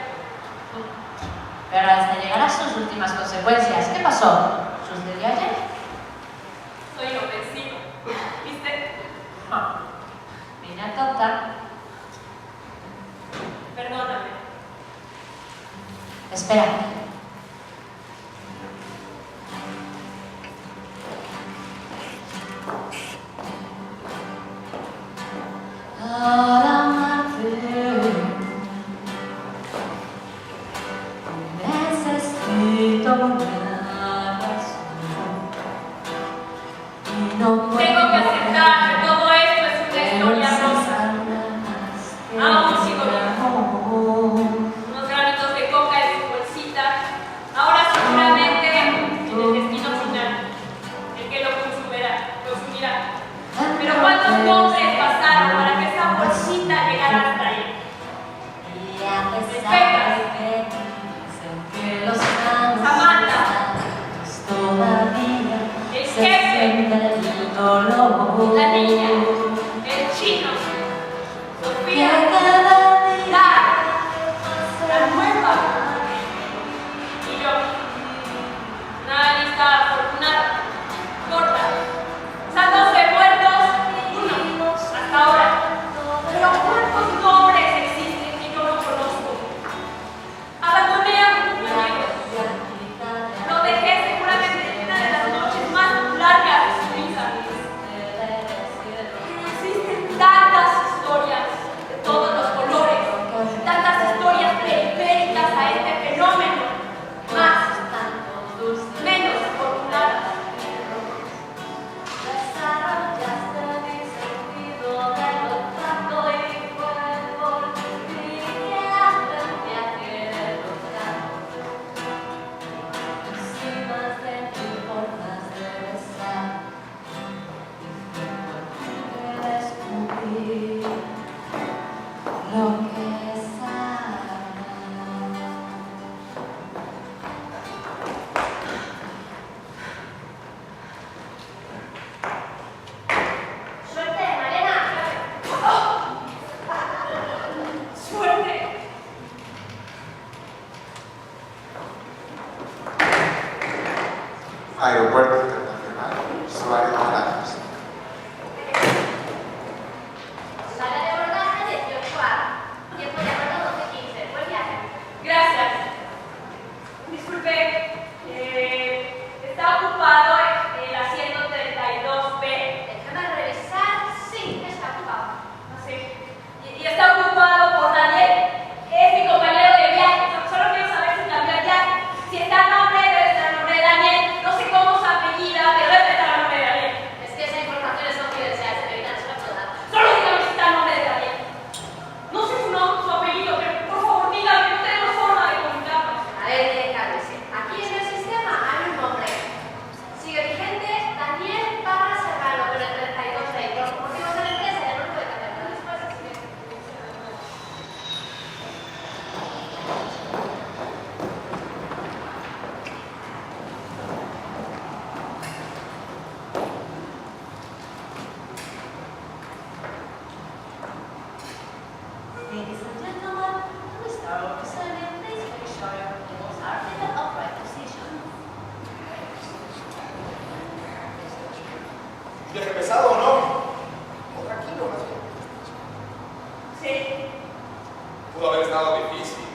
Pero hasta llegar a sus últimas consecuencias, ¿qué pasó? ¿Sucedió ayer? Soy inofensivo. ¿Viste? No. Niña tonta. Perdóname. Espera. Para amarte necesito una razón y no puedo. Tengo que aceptar que todo esto es una historia rosa. Aún sigo unos granitos de coca en su bolsita. Ahora seguramente el destino final, el que lo consumirá. Pero ¿cuántos nombres pasaron para que esa bolsita llegara hasta ahí? Y a pesar de que dicen que los años Samantha. todavía El se jefe. siente el dolor. La niña, el chino, Que Sofía, cada día la nueva. Y yo lo que sabe. Suerte, Malena. ¡Suerte! Aeropuerto Internacional Suárez Palacios. Sala de abordaje 18A. Tiempo de abordo 12:15. Buen viaje. Gracias. Disculpe, está ocupado el asiento 32B. Déjame revisar. Sí, está ocupado. Sí. Y está ocupado por Daniel. Es mi compañero de viaje. Solo quiero saber si cambió el viaje. Si está el nombre, debe estar el nombre de Daniel. No sé cómo se apellida, pero debe estar el nombre de Daniel. Es que esa información es confidencial, señorita, no se la puedo dar. Solo dígame si está el nombre de Daniel. No sé su apellido, pero por favor dígame, no tenemos forma de comunicarnos. A ver, cálmese. Aquí en el sistema hay un nombre. Sigue vigente Daniel Parra Serrano, con el 32 de por motivos de la empresa, ya no lo puede cambiar. Pero después, así que... Ladies and gentlemen, we start our descending. Please make sure your tables are in the upright position. ¿Viaje pesado o no? O tranquilo, más bien. Sí. Pudo haber estado difícil.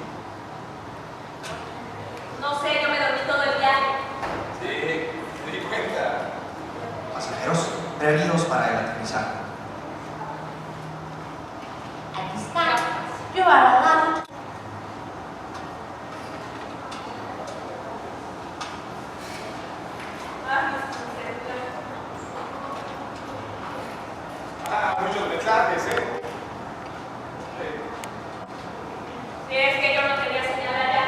No sé, yo me dormí todo el viaje. Sí, me di cuenta. Pasajeros, prevenidos para el aterrizaje. At this time, you are allowed. Muchos mensajes, ¿eh? Si es que yo no tenía señal allá.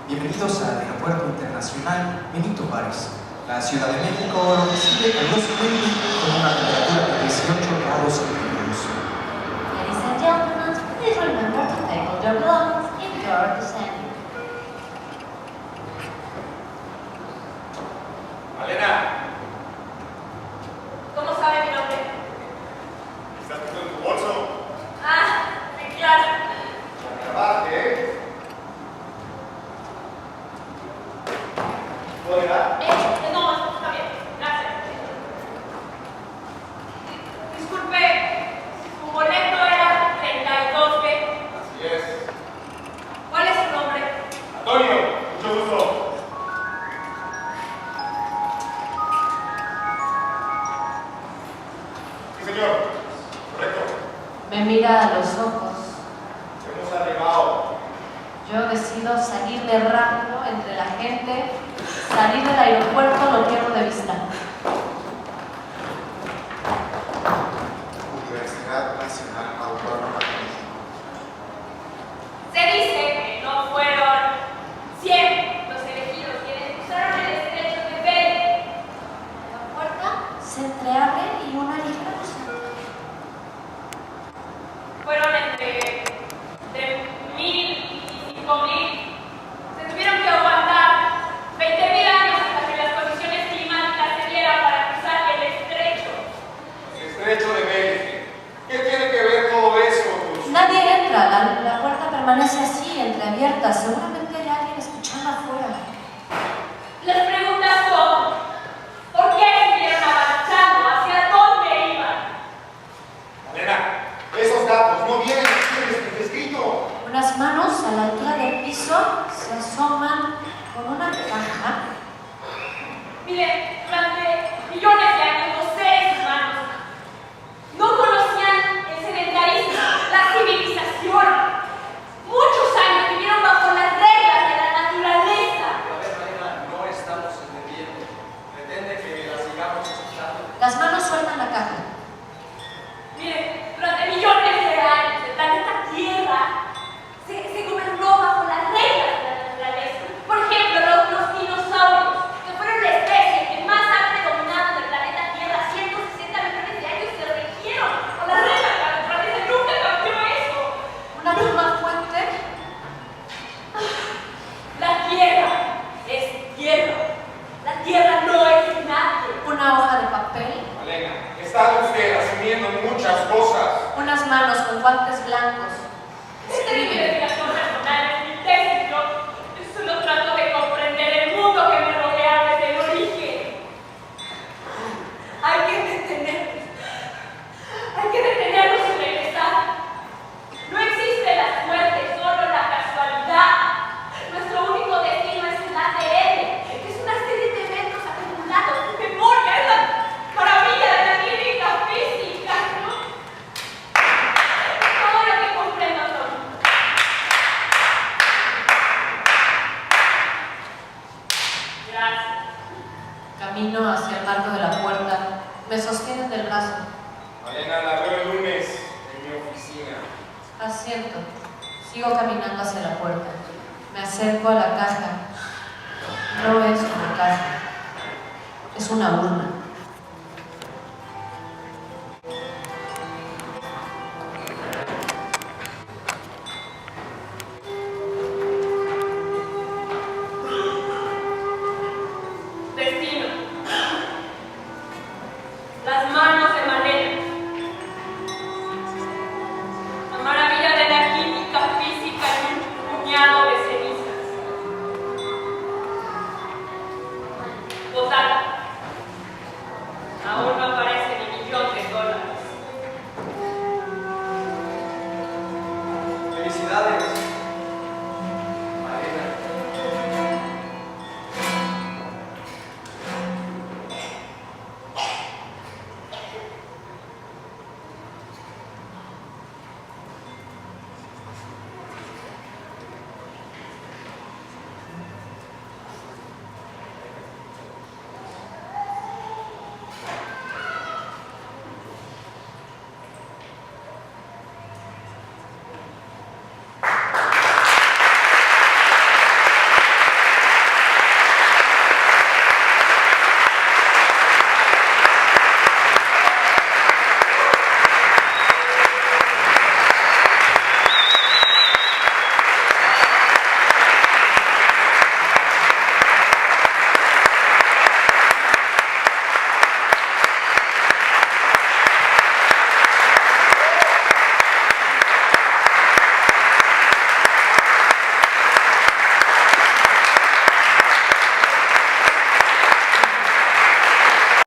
Bienvenidos al Aeropuerto Internacional Benito Juárez. La Ciudad de México lo recibe calurosamente con una temperatura de 18 grados centígrados. Ladies and gentlemen, please remember to take all your belongings if you are descending. Malena, ¿Cómo sabe mi nombre? ¿estás metiendo en tu bolso? Ah, sí, claro. Trabaje, ¿eh? ¿Puedo llegar? No, está bien. Gracias. Disculpe, su boleto era 32B. Así es. ¿Cuál es su nombre? Antonio, mucho gusto. Sí, señor. Correcto. Me mira a los ojos. Hemos arribado. Yo decido salir de rápido entre la gente, salir del aeropuerto, lo pierdo de vista. Universidad Nacional Autónoma de México. Se dice que no fueron 100 los elegidos quienes cruzaron el estrecho de Bering. La puerta se entreabre y una ligera luz entra. Fueron entre 1,000 y 5,000. Se tuvieron que aguantar 20,000 años hasta que las condiciones climáticas se dieran para cruzar el estrecho. El estrecho de Bering. ¿Qué tiene que ver todo eso, Gus? Nadie entra, la puerta permanece así, entreabierta. Seguramente hay alguien escuchando afuera. Las preguntas son, ¿por qué siguieron avanzando? ¿Hacia dónde iban? Malena, esos datos no vienen aquí en el escrito. Unas manos a la altura del piso se asoman con una caja. Mire, durante millones de años los seres humanos no conocían el sedentarismo, la civilización. Muchos años vivieron bajo las reglas de la naturaleza. A ver, Malena, no estamos entendiendo. ¿Pretende que la sigamos escuchando? Las manos sueltan la caja. Mire, durante millones de años el planeta Tierra se gobernó bajo las reglas de la naturaleza. Por ejemplo, los dinosaurios, que fueron la especie que más ha predominado en el planeta acepto. Sigo caminando hacia la puerta. Me acerco a la caja. No es una caja. Es una urna. Destino. Las manos de Manera. La maravilla de la química física en un puñado de cenizas. Total. Aún no aparece ni $1.000.000. Felicidades.